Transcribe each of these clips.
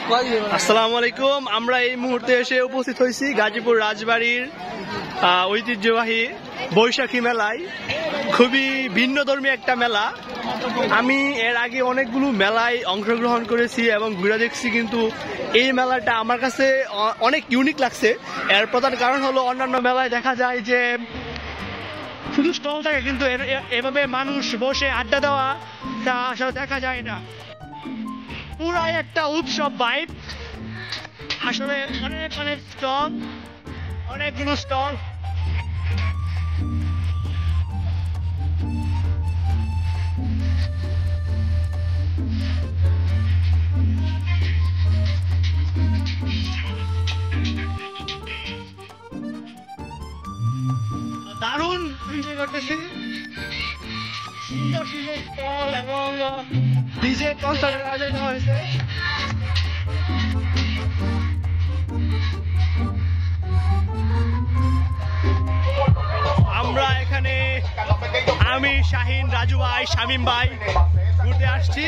আসসালামু আলাইকুম। আমরা এই মুহূর্তে এসে উপস্থিত হয়েছি গাজীপুর রাজবাড়ির ঐতিহ্যবাহী বৈশাখী মেলায়। খুবই ভিন্নধর্মী একটা মেলা। আমি এর আগে অনেকগুলো মেলায় অংশগ্রহণ করেছি এবং ঘুরে দেখছি, কিন্তু এই মেলাটা আমার কাছে অনেক ইউনিক লাগছে। এর প্রধান কারণ হলো অন্যান্য মেলায় দেখা যায় যে শুধু স্টল থাকে, কিন্তু এভাবে মানুষ বসে আড্ডা দেওয়া আসলে দেখা যায় না। পুরাই একটা উৎসব ভাইব। আসলে অনেক অনেক স্টল, অনেকগুলো স্টল। দারুণ এনজয় করতেছি। সুন্দর সুন্দর স্টল এবং ডিজে কনসার্টের আয়োজন হয়েছে। আমরা এখানে আমি, শাহিন, রাজু ভাই, শামিম ভাই ঘুরতে আসছি।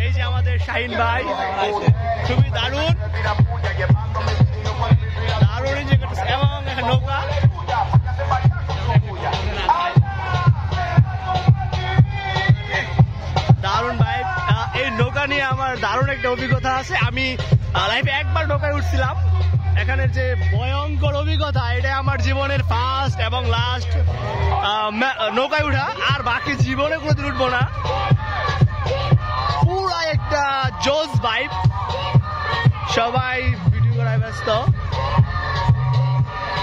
এই যে আমাদের শাহিন ভাই, খুবই দারুণ দারুণ এনজয় করতেছে। এবং নৌকা, দারুণ ভাই। এই নৌকা নিয়ে আমার দারুণ একটা অভিজ্ঞতা আছে। আমি লাইফে একবার নৌকায় উঠছিলাম। এখানে যে ভয়ঙ্কর অভিজ্ঞতা, এটা আমার জীবনের ফার্স্ট এবং লাস্ট নৌকায় উঠা। আর বাকি জীবনে কোনোদিন উঠবো না। পুরা একটা জোস ভাইব। সবাই ভিডিও করায় ব্যস্ত।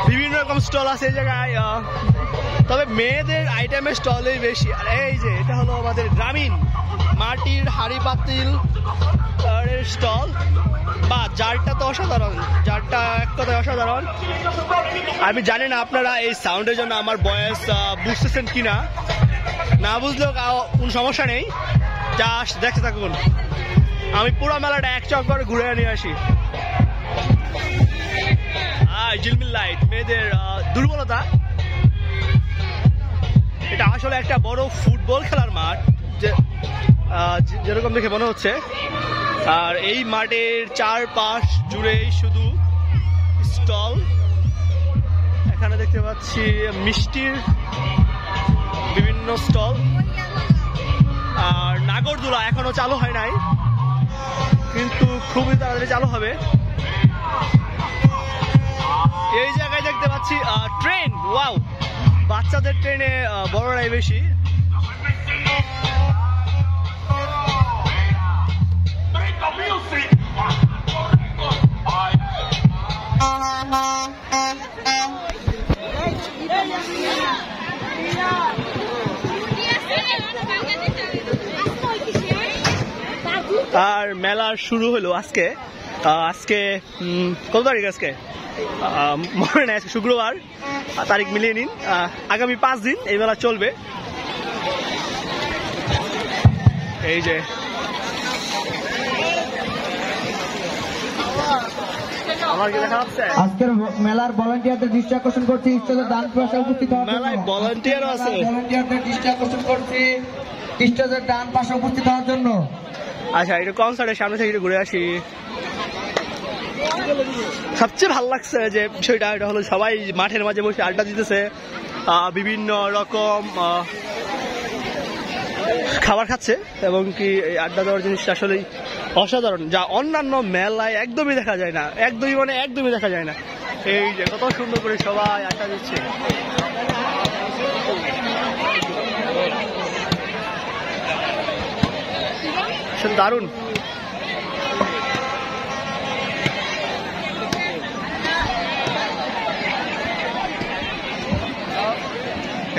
বিভিন্ন রকম স্টল আছে এই জায়গায়, তবে মেয়েদের আইটেমের স্টলই বেশি। আর এই যে এটা হলো আমাদের গ্রামীণ মাটির হাড়ি পাতিল স্টল। বা জারটা তো অসাধারণ, জারটা এক কথায় অসাধারণ। আমি জানি না আপনারা এই সাউন্ডের জন্য আমার ভয়েস বুঝতেছেন কিনা। না বুঝলেও কোনো সমস্যা নেই, জাস্ট দেখতে থাকুন। আমি পুরো মেলাটা এক চক্কর ঘুরে নিয়ে আসি। ঝিলমিল লাইট, মেয়েদের দুর্বলতা। এটা আসলে একটা বড় ফুটবল খেলার মাঠ, যেরকম দেখে মনে হচ্ছে। আর এই মাঠের চারপাশ জুড়েই শুধু স্টল। এখানে দেখতে পাচ্ছি মিষ্টির বিভিন্ন স্টল। আর নাগরদোলা এখনো চালু হয় নাই, কিন্তু খুবই তাড়াতাড়ি চালু হবে। এই জায়গায় দেখতে পাচ্ছি ট্রেন। ওয়াও, বাচ্চাদের ট্রেনে বড়রাই বেশি। আর মেলা শুরু হলো আজকে। আজকে কত তারিখ? আজকে মনে নেই, আজকে শুক্রবার। তারিখ মিলিয়ে নিন। আগামী 5 দিন এই মেলা চলবে। এই যে আজকের মেলার ভলান্টিয়ারদের দৃষ্টি আকর্ষণ করছি, স্টেজে দান পাশে উপস্থিত হওয়ার জন্য। মেলায় ভলান্টিয়ার আছে, ভলান্টিয়ারদের দৃষ্টি আকর্ষণ করছি স্টেজের ডান পাশে উপস্থিত হওয়ার জন্য। আচ্ছা, এটা কনসার্টের সামনে থেকে ঘুরে আসি। সবচেয়ে ভালো লাগছে যে বিষয়টা, এটা হলো সবাই মাঠের মাঝে বসে আড্ডা দিতেছে। বিভিন্ন রকম খাবার খাচ্ছে এবং কি এই আড্ডা দেওয়ার জিনিসটা আসলেই অসাধারণ, যা অন্যান্য মেলায় একদমই দেখা যায় না। একদমই দেখা যায় না। এই যে কত সুন্দর করে সবাই আড্ডা দিচ্ছে। দারুণ।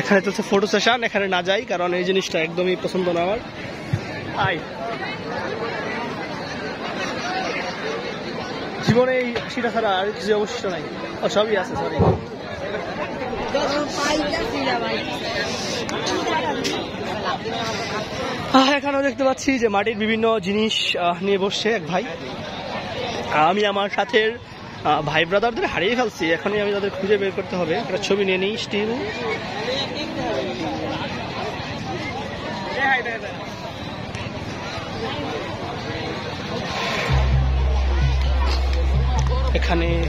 এখানে চলছে ফটো সেশন। এখানে না যাই, কারণ এই জিনিসটা একদমই পছন্দ না আমার। জীবনে এই হাসিটা ছাড়া আর কিছু অবশিষ্ট নাই। সবই আছে, সরি। এখানেও দেখতে পাচ্ছি যে মাটির বিভিন্ন জিনিস নিয়ে বসছে এক ভাই। আমি আমার সাথের ভাই ব্রাদারদের হারিয়ে ফেলছি। এখনই আমি তাদের খুঁজে বের করতে হবে। একটা ছবি নিয়ে নিই স্টিল। এখানে